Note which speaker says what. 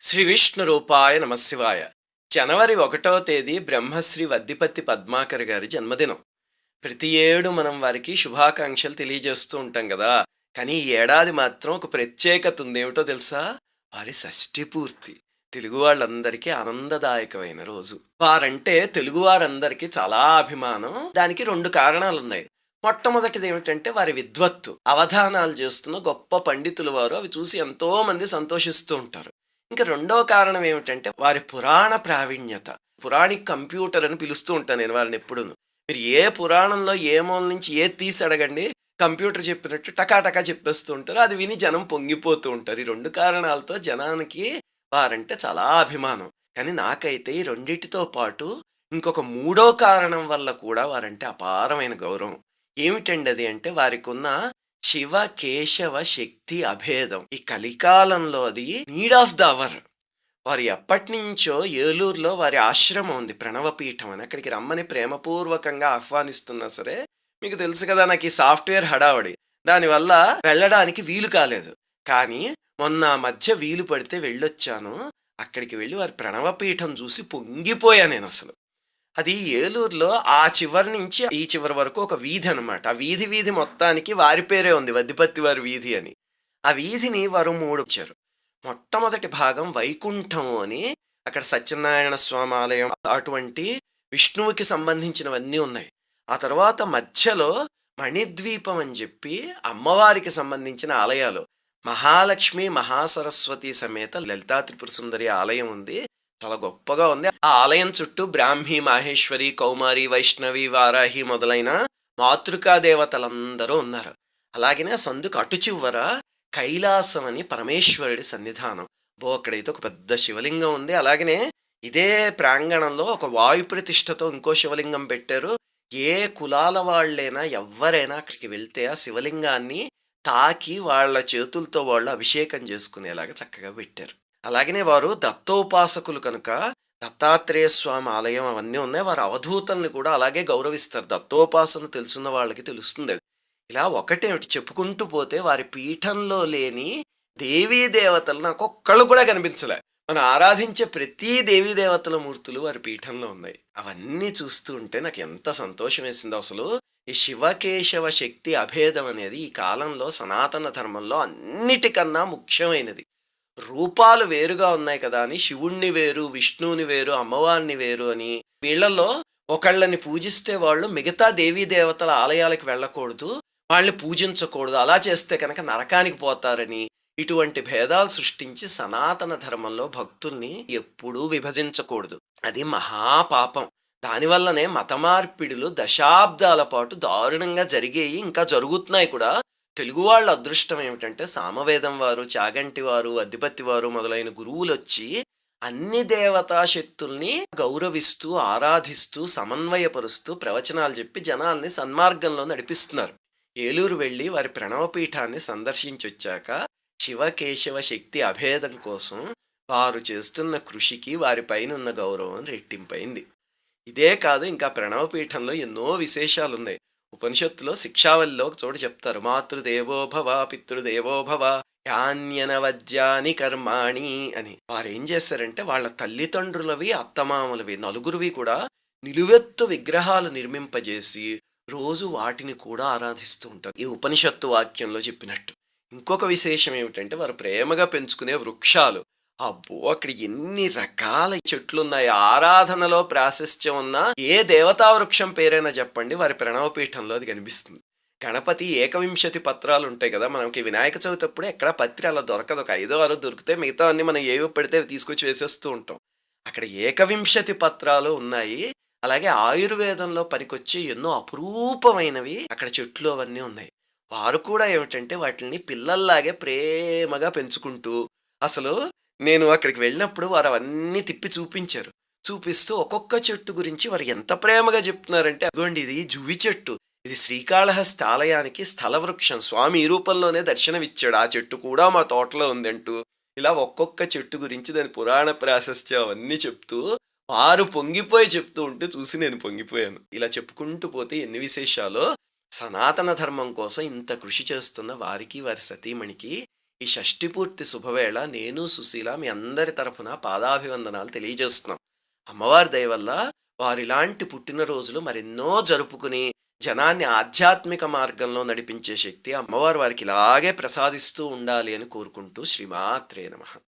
Speaker 1: శ్రీ విష్ణు రూపాయ నమశివాయ. జనవరి 1వ తేదీ బ్రహ్మశ్రీ వద్దిపత్తి పద్మాకర్ గారి జన్మదినం. ప్రతి ఏడు మనం వారికి శుభాకాంక్షలు తెలియజేస్తూ ఉంటాం కదా! కానీ ఈ ఏడాది మాత్రం ఒక ప్రత్యేకత ఉంది. ఏమిటో తెలుసా? వారి షష్ఠి పూర్తి. తెలుగు వాళ్ళందరికీ ఆనందదాయకమైన రోజు. వారంటే తెలుగువారందరికీ చాలా అభిమానం. దానికి 2 కారణాలున్నాయి. మొట్టమొదటిది ఏమిటంటే వారి విద్వత్తు. అవధానాలు చేస్తున్న గొప్ప పండితులు వారు. అవి చూసి ఎంతో మంది సంతోషిస్తూ ఉంటారు. ఇంక రెండవ కారణం ఏమిటంటే వారి పురాణ ప్రావీణ్యత. పురాణిక్ కంప్యూటర్ అని పిలుస్తూ ఉంటాను నేను వారిని ఎప్పుడూను. మీరు ఏ పురాణంలో ఏ మూల నుంచి ఏది తీసి అడగండి, కంప్యూటర్ చెప్పినట్టు టకాటకా చెప్పేస్తూ ఉంటారు. అది విని జనం పొంగిపోతూ ఉంటారు. ఈ 2 కారణాలతో జనానికి వారంటే చాలా అభిమానం. కానీ నాకైతే ఈ రెండిటితో పాటు ఇంకొక మూడో కారణం వల్ల కూడా వారంటే అపారమైన గౌరవం. ఏమిటండి అది అంటే వారికున్న శివ కేశవ శక్తి అభేదం. ఈ కలికాలంలో అది నీడ్ ఆఫ్ ద అవర్. వారు ఎప్పటినుంచో ఏలూరులో వారి ఆశ్రమం ఉంది, ప్రణవపీఠం అని. అక్కడికి రమ్మని ప్రేమపూర్వకంగా ఆహ్వానిస్తున్నా సరే, మీకు తెలుసు కదా నాకు ఈ సాఫ్ట్వేర్ హడావడి. దానివల్ల వెళ్ళడానికి వీలు కాలేదు. కానీ మొన్న ఆ మధ్య వీలు పడితే వెళ్ళొచ్చాను. అక్కడికి వెళ్ళి వారి ప్రణవపీఠం చూసి పొంగిపోయా నేను అసలు. అది ఏలూరులో ఆ చివరి నుంచి ఈ చివరి వరకు ఒక వీధి అనమాట. ఆ వీధి మొత్తానికి వారి పేరే ఉంది, వద్దిపత్తి వారి వీధి అని. ఆ వీధిని వారు 3 ఇచ్చారు. మొట్టమొదటి భాగం వైకుంఠం అని, అక్కడ సత్యనారాయణ స్వామి ఆలయం, అటువంటి విష్ణువుకి సంబంధించినవన్నీ ఉన్నాయి. ఆ తర్వాత మధ్యలో మణిద్వీపం అని చెప్పి అమ్మవారికి సంబంధించిన ఆలయాలు, మహాలక్ష్మి మహాసరస్వతి సమేత లలితా త్రిపుర సుందరి ఆలయం ఉంది. చాలా గొప్పగా ఉంది. ఆ ఆలయం చుట్టూ బ్రాహ్మి, మాహేశ్వరి, కౌమారి, వైష్ణవి, వారాహి మొదలైన మాతృకా దేవతలందరూ ఉన్నారు. అలాగనే ఆ సందుకు అటు చివర కైలాసం అని పరమేశ్వరుడి సన్నిధానం. అక్కడైతే ఒక పెద్ద శివలింగం ఉంది. అలాగనే ఇదే ప్రాంగణంలో ఒక వాయు ప్రతిష్టతో ఇంకో శివలింగం పెట్టారు. ఏ కులాల వాళ్ళైనా ఎవ్వరైనా అక్కడికి వెళ్తే ఆ శివలింగాన్ని తాకి వాళ్ళ చేతులతో వాళ్ళు అభిషేకం చేసుకునేలాగా చక్కగా పెట్టారు. అలాగనే వారు దత్తోపాసకులు కనుక దత్తాత్రేయ స్వామి ఆలయం అవన్నీ ఉన్నాయి. వారు అవధూతల్ని కూడా అలాగే గౌరవిస్తారు. దత్తోపాసన తెలుసున్న వాళ్ళకి తెలుస్తుంది అది. ఇలా ఒకటేమిటి చెప్పుకుంటూ పోతే వారి పీఠంలో లేని దేవీ దేవతలు నాకు ఒక్కళ్ళు కూడా కనిపించలే. మనం ఆరాధించే ప్రతి దేవీ దేవతల మూర్తులు వారి పీఠంలో ఉన్నాయి. అవన్నీ చూస్తూ ఉంటే నాకు ఎంత సంతోషం వేసిందో అసలు. ఈ శివకేశవ శక్తి అభేదం అనేది ఈ కాలంలో సనాతన ధర్మంలో అన్నిటికన్నా ముఖ్యమైనది. రూపాలు వేరుగా ఉన్నాయి కదా అని శివుణ్ణి వేరు, విష్ణువుని వేరు, అమ్మవారిని వేరు అని, వీళ్ళల్లో ఒకళ్ళని పూజిస్తే వాళ్ళు మిగతా దేవీ దేవతల ఆలయాలకు వెళ్ళకూడదు, వాళ్ళని పూజించకూడదు, అలా చేస్తే కనుక నరకానికి పోతారని ఇటువంటి భేదాలు సృష్టించి సనాతన ధర్మంలో భక్తుల్ని ఎప్పుడూ విభజించకూడదు. అది మహాపాపం. దానివల్లనే మత మార్పిడులు దశాబ్దాల పాటు దారుణంగా జరిగేయి, ఇంకా జరుగుతున్నాయి కూడా. తెలుగు వాళ్ళ అదృష్టం ఏమిటంటే సామవేదం వారు, చాగంటి వారు, అద్దిపత్తి వారు మొదలైన గురువులొచ్చి అన్ని దేవతా శక్తుల్ని గౌరవిస్తూ, ఆరాధిస్తూ, సమన్వయపరుస్తూ ప్రవచనాలు చెప్పి జనాల్ని సన్మార్గంలో నడిపిస్తున్నారు. ఏలూరు వెళ్ళి వారి ప్రణవపీఠాన్ని సందర్శించొచ్చాక శివకేశవ శక్తి అభేదం కోసం వారు చేస్తున్న కృషికి వారి పైనున్న గౌరవం రెట్టింపైంది. ఇదే కాదు, ఇంకా ప్రణవపీఠంలో ఎన్నో విశేషాలున్నాయి. ఉపనిషత్తులో శిక్షావళిలో ఒక చోట చెప్తారు, మాతృదేవోభవ పితృదేవోభవ యాన్యనవద్యాని కర్మాణి అని. వారు ఏం చేశారంటే వాళ్ళ తల్లిదండ్రులవి, అత్తమామలవి నలుగురివి కూడా నిలువెత్తు విగ్రహాలు నిర్మింపజేసి రోజు వాటిని కూడా ఆరాధిస్తూ ఉంటారు, ఈ ఉపనిషత్తు వాక్యంలో చెప్పినట్టు. ఇంకొక విశేషం ఏమిటంటే వారు ప్రేమగా పెంచుకునే వృక్షాలు. అబ్బో, అక్కడ ఎన్ని రకాల చెట్లున్నాయి. ఆరాధనలో ప్రాశస్త్యం ఉన్న ఏ దేవతా వృక్షం పేరైనా చెప్పండి, వారి ప్రణవపీఠంలో అది కనిపిస్తుంది. గణపతి ఏకవింశతి పత్రాలు ఉంటాయి కదా, మనకి వినాయక చవితి అప్పుడు ఎక్కడ పత్రి అలా దొరకదు, ఒక 5 6 దొరికితే మిగతా అన్ని మనం ఏవి పెడితే తీసుకొచ్చి వేసేస్తూ ఉంటాం. అక్కడ ఏకవింశతి పత్రాలు ఉన్నాయి. అలాగే ఆయుర్వేదంలో పనికొచ్చే ఎన్నో అపురూపమైనవి అక్కడ చెట్లు అవన్నీ ఉన్నాయి. వారు కూడా ఏమిటంటే వాటిని పిల్లల్లాగే ప్రేమగా పెంచుకుంటూ, అసలు నేను అక్కడికి వెళ్ళినప్పుడు వారు అవన్నీ తిప్పి చూపించారు. చూపిస్తూ ఒక్కొక్క చెట్టు గురించి వారు ఎంత ప్రేమగా చెప్తున్నారంటే, అదిగోండి ఇది జువి చెట్టు, ఇది శ్రీకాళహస్తి ఆలయానికి స్థల వృక్షం, స్వామి ఈ రూపంలోనే దర్శనమిచ్చాడు, ఆ చెట్టు కూడా మా తోటలో ఉందంటూ ఇలా ఒక్కొక్క చెట్టు గురించి దాని పురాణ ప్రాశస్త్యం అవన్నీ చెప్తూ వారు పొంగిపోయి చెప్తూ ఉంటే చూసి నేను పొంగిపోయాను. ఇలా చెప్పుకుంటూ పోతే ఎన్ని విశేషాలో. సనాతన ధర్మం కోసం ఇంత కృషి చేస్తున్న వారికి, వారి సతీమణికి ఈ షష్ఠి పూర్తి శుభవేళ నేను, సుశీల మీ అందరి తరఫున పాదాభివందనాలు తెలియజేస్తున్నాం. అమ్మవారి దయ వల్ల వారిలాంటి పుట్టినరోజులు మరెన్నో జరుపుకుని, జనాన్ని ఆధ్యాత్మిక మార్గంలో నడిపించే శక్తి అమ్మవారు వారికి ఇలాగే ప్రసాదిస్తూ ఉండాలి అని కోరుకుంటూ శ్రీమాత్రే నమః.